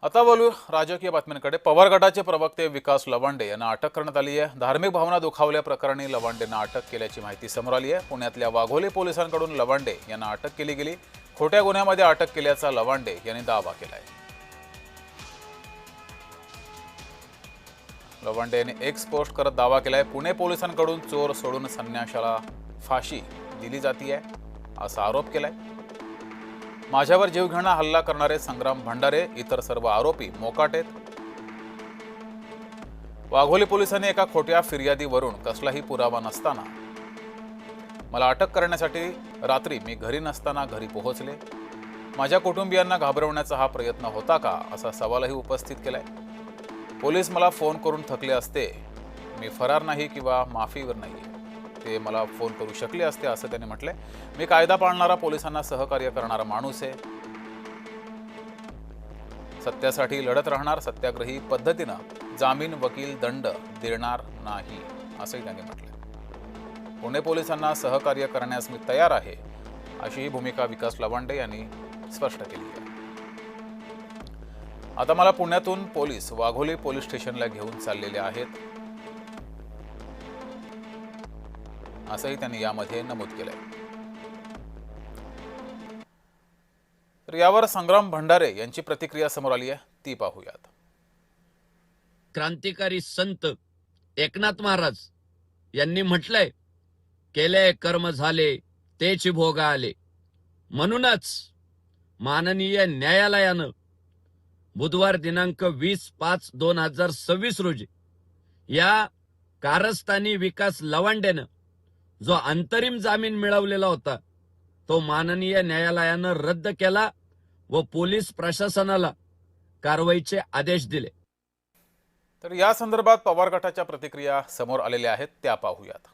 आता बोलू राजकीय बातम्यांकडे। पवार गटाचे प्रवक्ते विकास लवांडे यांना अटक करण्यात आली आहे। धार्मिक भावना दुखावल्या प्रकरणी लवांडेंना अटक केल्याची माहिती समोर आली आहे। पुण्यातल्या वाघोली पोलिसांकडून लवांडे यांना अटक केली गेली। खोट्या गुन्ह्यामध्ये अटक केल्याचा लवांडे यांनी दावा केलाय। लवांडे यांनी एक्स पोस्ट करत दावा केलाय, पुणे पोलिसांकडून चोर सोडून संन्याशाला फाशी दिली जातीये असा आरोप केलाय। माझ्यावर जीवघेणा हल्ला करणारे संग्राम भंडारे इतर सर्व आरोपी मोकाटेत। वाघोली पोलिसांनी एका खोट्या फिर्यादीवरून कसलाही पुरावा नसताना मला अटक करण्यासाठी रात्री मी घरी नसताना घरी पोहोचले। माझ्या कुटुंबियांना घाबरवण्याचा हा प्रयत्न होता का असा सवालही उपस्थित केलाय। पोलीस मला फोन करून थकले असते, मी फरार नाही किंवा माफीवर नाही, ते मला फोन करू शकले असते असं त्यांनी म्हटलंय। मी कायदा पाळणारा, पोलिसांना सहकार्य करणारा माणूस आहे, सत्यासाठी लढत राहणार, सत्याग्रही पद्धतीनं जामीन वकील दंड देणार नाही असंही त्यांनी म्हटलंय। पुणे पोलिसांना सहकार्य करण्यास मी तयार आहे अशी ही भूमिका विकास लवांडे यांनी स्पष्ट केली आहे। आता मला पुण्यातून पोलीस वाघोली पोलीस स्टेशनला घेऊन चाललेले आहेत असंही त्यांनी यामध्ये नमूद केलंय। तर यावर संग्राम भंडारे यांची प्रतिक्रिया समोर आली आहे, ती पाहूयात। क्रांतिकारी संत एकनाथ महाराज यांनी म्हटलंय, केले कर्म झाले तेच भोगा आले। म्हणूनच माननीय न्यायालयानं बुधवार दिनांक 20/5/2026 रोजी या कारस्थानी विकास लवांडेनं जो अंतरिम जामीन मिळवलेला होता तो माननीय न्यायालयानं रद्द केला व पोलीस प्रशासनाला कारवाईचे आदेश दिले। तर या संदर्भात पवार गटाच्या प्रतिक्रिया समोर आलेल्या आहेत, त्या पाहूयात।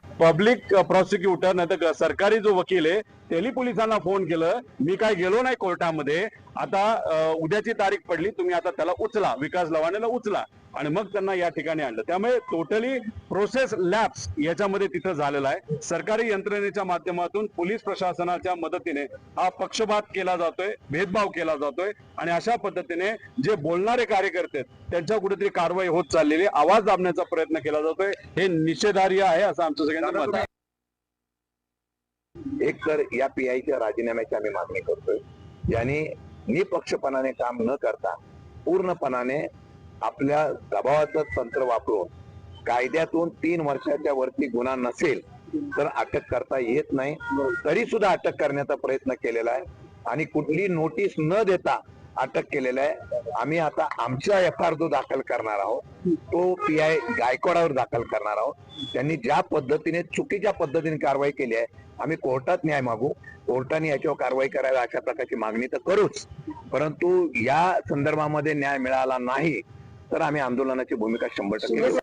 पब्लिक प्रॉसिक्युटर नाही तर सरकारी जो वकील आहे त्यांनी पोलिसांना फोन केलं, मी काय गेलो नाही कोर्टामध्ये, आता उद्याची तारीख पडली, तुम्ही आता त्याला उचला, विकास लवांडेला उचला, आणि मग त्यांना या ठिकाणी आणलं। त्यामुळे टोटली प्रोसेस लॅप्स याच्यामध्ये तिथं झालेला आहे। सरकारी यंत्रणेच्या माध्यमातून पोलीस प्रशासनाच्या मदतीने हा पक्षपात केला जातोय, भेदभाव केला जातोय, आणि अशा पद्धतीने जे बोलणारे कार्यकर्ते त्यांच्या कुठेतरी कारवाई होत चाललेली, आवाज दाबण्याचा प्रयत्न केला जातोय, हे निषेधार्ह आहे असं आमचं सगळ्यांचं मत आहे। एक तर या पीआयच्या राजीनाम्याची आम्ही मागणी करतोय। यांनी निपक्षपणाने काम न करता पूर्णपणाने आपल्या दबावाचं तंत्र वापरून कायद्यातून 3 वर्षाच्या वरती गुन्हा नसेल तर अटक करता येत नाही, तरी सुद्धा अटक करण्याचा प्रयत्न केलेला आहे आणि कुठली नोटीस न देता अटक केलेला आहे। आम्ही आता आमच्या एफआयआर जो दाखल करणार आहोत तो पीआय गायकवाडावर दाखल करणार आहोत। त्यांनी ज्या पद्धतीने चुकीच्या पद्धतीने कारवाई केली आहे, आम्ही कोर्टात न्याय मागू, कोर्टाने याच्यावर कारवाई करायला अशा प्रकारची मागणी तर करूच, परंतु या संदर्भामध्ये न्याय मिळाला नाही तर आम्ही आंदोलनाची भूमिका 100% घेऊ।